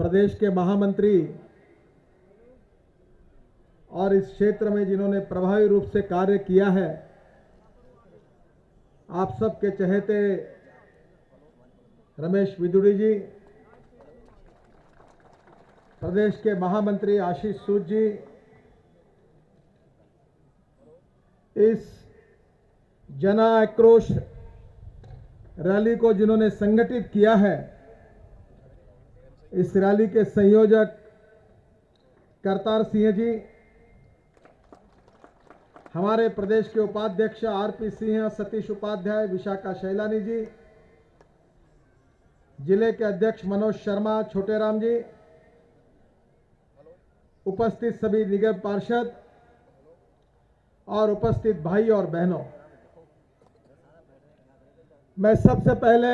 प्रदेश के महामंत्री और इस क्षेत्र में जिन्होंने प्रभावी रूप से कार्य किया है, आप सबके चहेते रमेश विदुड़ी जी, प्रदेश के महामंत्री आशीष सूद जी, इस जन आक्रोश रैली को जिन्होंने संगठित किया है, इस रैली के संयोजक करतार सिंह जी, हमारे प्रदेश के उपाध्यक्ष आरपी सिंह, सतीश उपाध्याय, विशाखा शैलानी जी, जिले के अध्यक्ष मनोज शर्मा, छोटेराम जी, उपस्थित सभी निगम पार्षद और उपस्थित भाई और बहनों, मैं सबसे पहले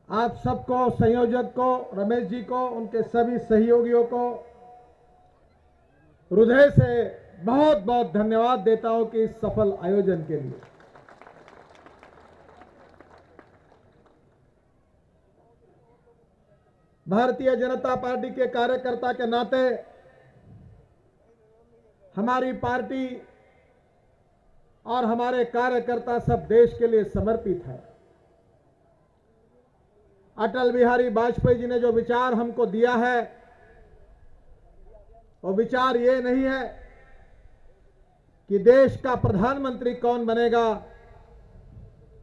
आप सबको, संयोजक को, रमेश जी को, उनके सभी सहयोगियों को हृदय से बहुत बहुत धन्यवाद देता हूं कि इस सफल आयोजन के लिए। भारतीय जनता पार्टी के कार्यकर्ता के नाते हमारी पार्टी और हमारे कार्यकर्ता सब देश के लिए समर्पित है। अटल बिहारी वाजपेयी जी ने जो विचार हमको दिया है, वो विचार ये नहीं है कि देश का प्रधानमंत्री कौन बनेगा,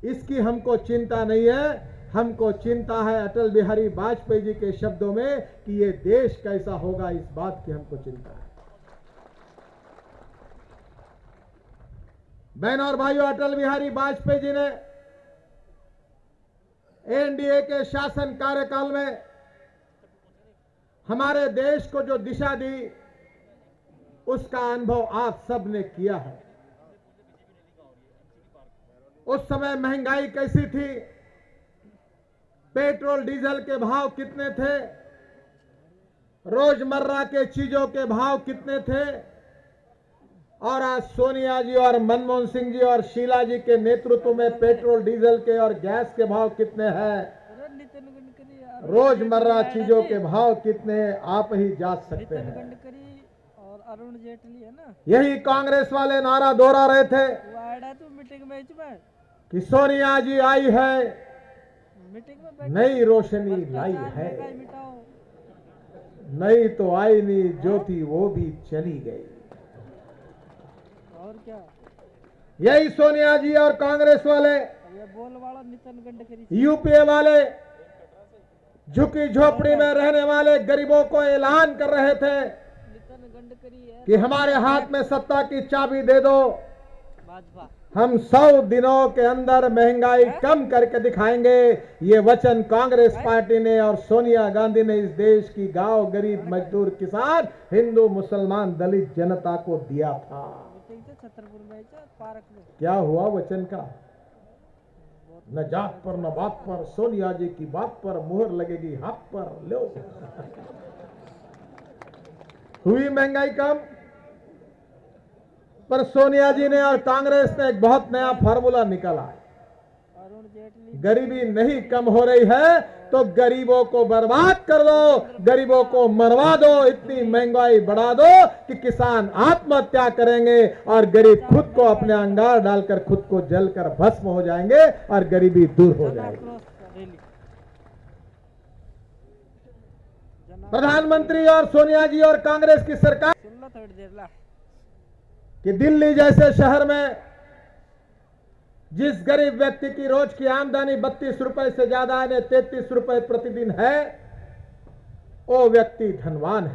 इसकी हमको चिंता नहीं है। हमको चिंता है अटल बिहारी वाजपेयी जी के शब्दों में कि ये देश कैसा होगा, इस बात की हमको चिंता है। बहनों और भाइयों, अटल बिहारी वाजपेयी जी ने एनडीए के शासन कार्यकाल में हमारे देश को जो दिशा दी, उसका अनुभव आप सब ने किया है। उस समय महंगाई कैसी थी, पेट्रोल डीजल के भाव कितने थे, रोजमर्रा के चीजों के भाव कितने थे, और आज सोनिया जी और मनमोहन सिंह जी और शीला जी के नेतृत्व में पेट्रोल डीजल के और गैस के भाव कितने हैं, रोजमर्रा चीजों के भाव कितने, आप ही जांच सकते हैं। और अरुण जेटली है ना, यही कांग्रेस वाले नारा दोहरा रहे थे कि सोनिया जी आई है, नई रोशनी लाई है, नहीं तो आई नहीं ज्योति वो भी चली गई। और क्या, यही सोनिया जी और कांग्रेस वाले, बोल वाला नितिन गडकरी, यूपीए वाले, झुकी झोपड़ी में रहने वाले गरीबों को ऐलान कर रहे थे नितिन गडकरी है कि हमारे हाथ में सत्ता की चाबी दे दो, भाजपा। हम 100 दिनों के अंदर महंगाई कम करके दिखाएंगे। ये वचन कांग्रेस पार्टी ने और सोनिया गांधी ने इस देश की गांव, गरीब, मजदूर, किसान, हिंदू, मुसलमान, दलित जनता को दिया था। छतरपुर में पार्क में क्या हुआ वचन का? न जात पर न बात पर, सोनिया जी की बात पर मुहर लगेगी हाथ पर, लो। हुई महंगाई कम, पर सोनिया जी ने और कांग्रेस ने एक बहुत नया फार्मूला निकाला है। अरुण जेटली, गरीबी नहीं कम हो रही है तो गरीबों को बर्बाद कर दो, गरीबों को मरवा दो, इतनी महंगाई बढ़ा दो कि किसान आत्महत्या करेंगे और गरीब खुद को अपने अंगार डालकर खुद को जलकर भस्म हो जाएंगे और गरीबी दूर हो जाएगी। प्रधानमंत्री और सोनिया जी और कांग्रेस की सरकार कि दिल्ली जैसे शहर में जिस गरीब व्यक्ति की रोज की आमदनी 32 रुपए से ज्यादा यानी 33 रुपए प्रतिदिन है, वो व्यक्ति धनवान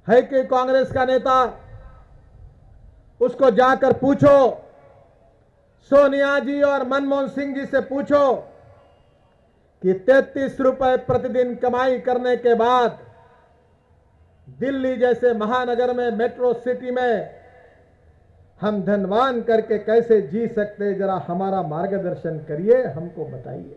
है कि कांग्रेस का नेता? उसको जाकर पूछो, सोनिया जी और मनमोहन सिंह जी से पूछो कि 33 रुपए प्रतिदिन कमाई करने के बाद दिल्ली जैसे महानगर में, मेट्रो सिटी में हम धनवान करके कैसे जी सकते, जरा हमारा मार्गदर्शन करिए, हमको बताइए।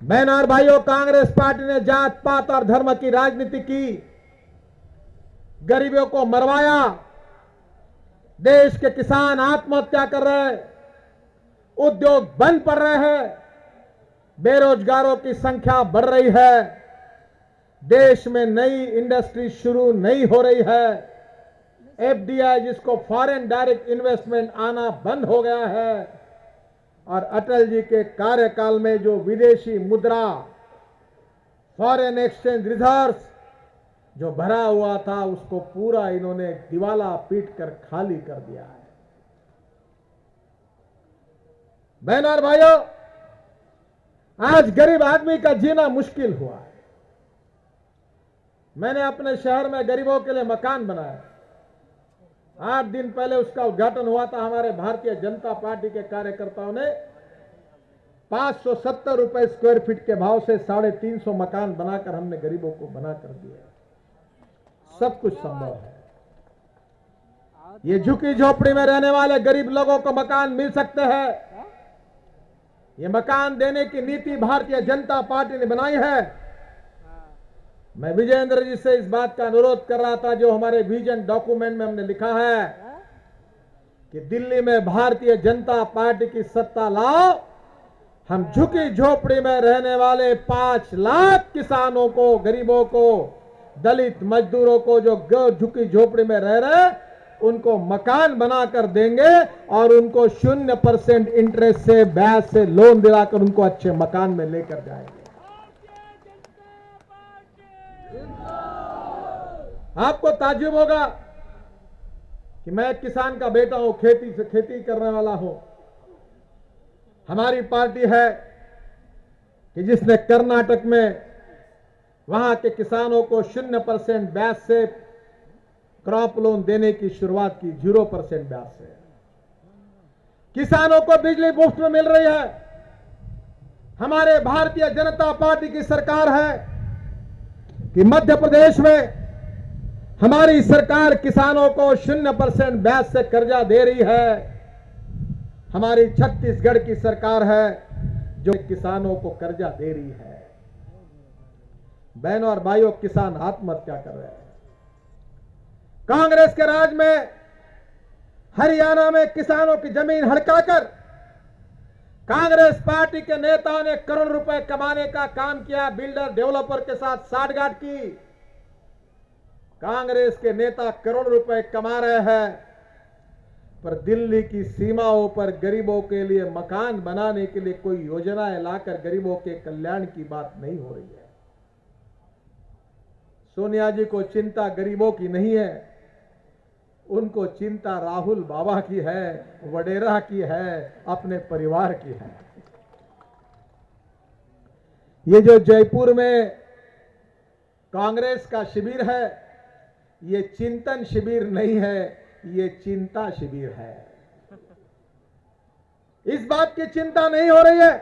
बहन और भाइयों, कांग्रेस पार्टी ने जात पात और धर्म की राजनीति की, गरीबों को मरवाया, देश के किसान आत्महत्या कर रहे, उद्योग बंद पड़ रहे हैं, बेरोजगारों की संख्या बढ़ रही है, देश में नई इंडस्ट्री शुरू नहीं हो रही है, एफडीआई जिसको फॉरेन डायरेक्ट इन्वेस्टमेंट आना बंद हो गया है, और अटल जी के कार्यकाल में जो विदेशी मुद्रा, फॉरेन एक्सचेंज रिजर्व्स जो भरा हुआ था उसको पूरा इन्होंने दिवाला पीट कर खाली कर दिया है। बहनों और भाइयों, आज गरीब आदमी का जीना मुश्किल हुआ है। मैंने अपने शहर में गरीबों के लिए मकान बनाया। 8 दिन पहले उसका उद्घाटन हुआ था। हमारे भारतीय जनता पार्टी के कार्यकर्ताओं ने 570 रुपए स्क्वायर फीट के भाव से 350 मकान बनाकर हमने गरीबों को बना कर दिया। सब कुछ संभव है। ये झुकी झोपड़ी में रहने वाले गरीब लोगों को मकान मिल सकते हैं। ये मकान देने की नीति भारतीय जनता पार्टी ने बनाई है। मैं विजेंद्र जी से इस बात का अनुरोध कर रहा था, जो हमारे विजन डॉक्यूमेंट में हमने लिखा है कि दिल्ली में भारतीय जनता पार्टी की सत्ता लाओ, हम झुकी झोपड़ी में रहने वाले 5 लाख किसानों को, गरीबों को, दलित मजदूरों को जो झुकी झोपड़ी में रह रहे, उनको मकान बनाकर देंगे और उनको 0% इंटरेस्ट से, ब्याज से लोन दिलाकर उनको अच्छे मकान में लेकर जाएंगे। आपको ताज्जुब होगा कि मैं एक किसान का बेटा हूं, खेती करने वाला हूं। हमारी पार्टी है कि जिसने कर्नाटक में वहां के किसानों को 0% ब्याज से क्रॉप लोन देने की शुरुआत की, 0% ब्याज से। किसानों को बिजली मुफ्त में मिल रही है। हमारे भारतीय जनता पार्टी की सरकार है कि मध्य प्रदेश में हमारी सरकार किसानों को 0% ब्याज से कर्जा दे रही है। हमारी छत्तीसगढ़ की सरकार है जो किसानों को कर्जा दे रही है। बहनों और भाइयों, किसान आत्महत्या कर रहे हैं। कांग्रेस के राज में हरियाणा में किसानों की जमीन हड़काकर कांग्रेस पार्टी के नेताओं ने करोड़ रुपए कमाने का काम किया। बिल्डर डेवलपर के साथ साठगांठ की। कांग्रेस के नेता करोड़ रुपए कमा रहे हैं, पर दिल्ली की सीमाओं पर गरीबों के लिए मकान बनाने के लिए कोई योजनाएं लाकर गरीबों के कल्याण की बात नहीं हो रही है। सोनिया जी को चिंता गरीबों की नहीं है, उनको चिंता राहुल बाबा की है, वडेरा की है, अपने परिवार की है। ये जो जयपुर में कांग्रेस का शिविर है, ये चिंतन शिविर नहीं है, ये चिंता शिविर है। इस बात की चिंता नहीं हो रही है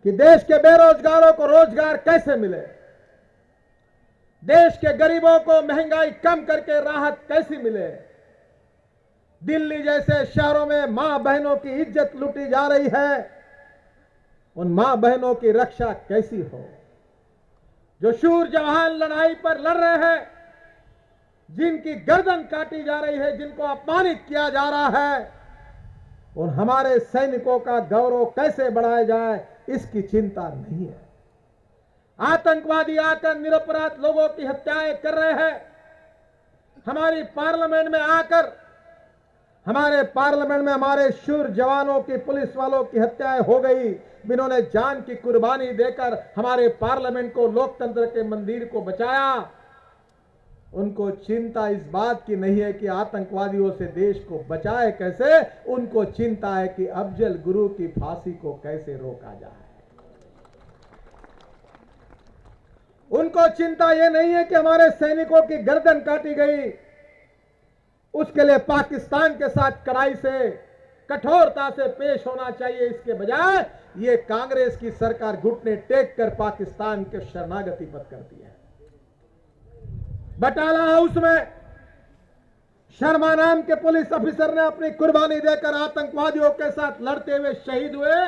कि देश के बेरोजगारों को रोजगार कैसे मिले, देश के गरीबों को महंगाई कम करके राहत कैसी मिले। दिल्ली जैसे शहरों में मां बहनों की इज्जत लूटी जा रही है, उन मां बहनों की रक्षा कैसी हो। जो शूर जवान लड़ाई पर लड़ रहे हैं, जिनकी गर्दन काटी जा रही है, जिनको अपमानित किया जा रहा है, उन हमारे सैनिकों का गौरव कैसे बढ़ाया जाए, इसकी चिंता नहीं है। आतंकवादी आकर निरपराध लोगों की हत्याएं कर रहे हैं। हमारी पार्लियामेंट में आकर, हमारे पार्लियामेंट में हमारे शूर जवानों की, पुलिस वालों की हत्याएं हो गई, जिन्होंने जान की कुर्बानी देकर हमारे पार्लियामेंट को, लोकतंत्र के मंदिर को बचाया। उनको चिंता इस बात की नहीं है कि आतंकवादियों से देश को बचाए कैसे, उनको चिंता है कि अफजल गुरु की फांसी को कैसे रोका जाए। उनको चिंता यह नहीं है कि हमारे सैनिकों की गर्दन काटी गई, उसके लिए पाकिस्तान के साथ कड़ाई से, कठोरता से पेश होना चाहिए। इसके बजाय ये कांग्रेस की सरकार घुटने टेक कर पाकिस्तान के शरणागति पर करती है। बटाला हाउस में शर्मा नाम के पुलिस ऑफिसर ने अपनी कुर्बानी देकर आतंकवादियों के साथ लड़ते हुए शहीद हुए।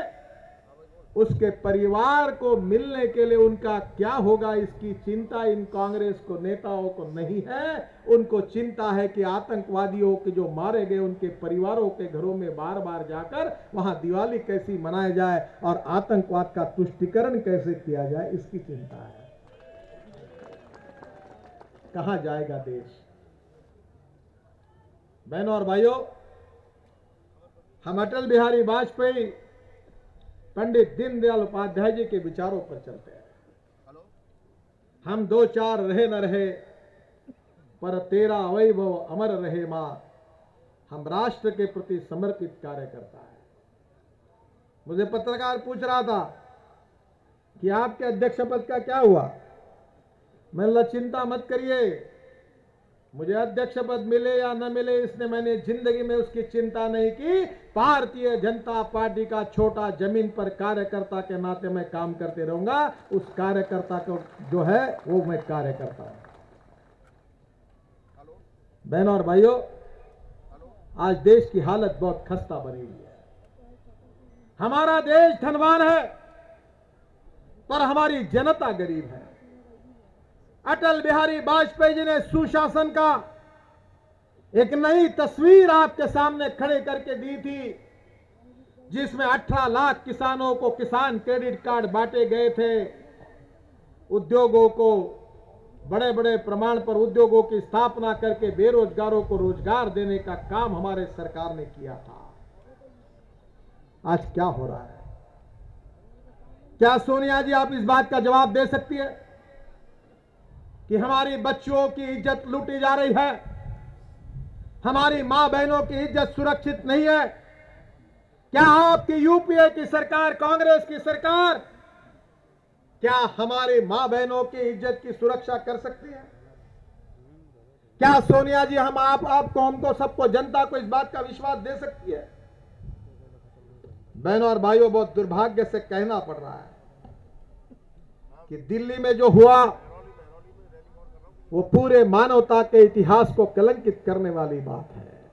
उसके परिवार को मिलने के लिए उनका क्या होगा, इसकी चिंता इन कांग्रेस को नेताओं को नहीं है। उनको चिंता है कि आतंकवादियों के जो मारे गए उनके परिवारों के घरों में बार बार जाकर वहां दिवाली कैसी मनाई जाए और आतंकवाद का तुष्टीकरण कैसे किया जाए, इसकी चिंता है। कहां जाएगा देश? बहनों और भाइयों, हम अटल बिहारी वाजपेयी, पंडित दीनदयाल उपाध्याय जी के विचारों पर चलते हैं। हम दो चार रहे न रहे, पर तेरा वैभव अमर रहे मां। हम राष्ट्र के प्रति समर्पित कार्य करता है। मुझे पत्रकार पूछ रहा था कि आपके अध्यक्ष पद का क्या हुआ। मैंने चिंता मत करिए, मुझे अध्यक्ष पद मिले या न मिले इसने मैंने जिंदगी में उसकी चिंता नहीं की। भारतीय जनता पार्टी का छोटा जमीन पर कार्यकर्ता के नाते मैं काम करते रहूंगा। उस कार्यकर्ता को जो है वो मैं कार्य करता हूं। बहनों और भाइयों, आज देश की हालत बहुत खस्ता बनी हुई है। हमारा देश धनवान है पर हमारी जनता गरीब है। अटल बिहारी वाजपेयी जी ने सुशासन का एक नई तस्वीर आपके सामने खड़े करके दी थी, जिसमें 18 लाख किसानों को किसान क्रेडिट कार्ड बांटे गए थे। उद्योगों को बड़े बड़े प्रमाण पर उद्योगों की स्थापना करके बेरोजगारों को रोजगार देने का काम हमारे सरकार ने किया था। आज क्या हो रहा है? क्या सोनिया जी आप इस बात का जवाब दे सकती है कि हमारी बच्चियों की इज्जत लूटी जा रही है, हमारी मां बहनों की इज्जत सुरक्षित नहीं है? क्या आपकी यूपीए की सरकार, कांग्रेस की सरकार, क्या हमारी मां बहनों की इज्जत की सुरक्षा कर सकती है? क्या सोनिया जी हम आपको, हमको, सबको, जनता को इस बात का विश्वास दे सकती है? बहनों और भाइयों, बहुत दुर्भाग्य से कहना पड़ रहा है कि दिल्ली में जो हुआ वो पूरे मानवता के इतिहास को कलंकित करने वाली बात है।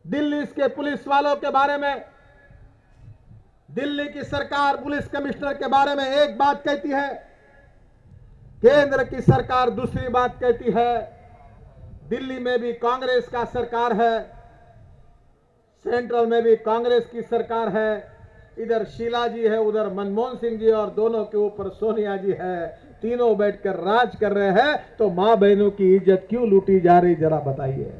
दिल्ली के पुलिस वालों के बारे में, दिल्ली की सरकार पुलिस कमिश्नर के बारे में एक बात कहती है, केंद्र की सरकार दूसरी बात कहती है। दिल्ली में भी कांग्रेस का सरकार है, सेंट्रल में भी कांग्रेस की सरकार है। इधर शीला जी है, उधर मनमोहन सिंह जी और दोनों के ऊपर सोनिया जी है। तीनों बैठकर राज कर रहे हैं, तो मां बहनों की इज्जत क्यों लूटी जा रही, जरा बताइए।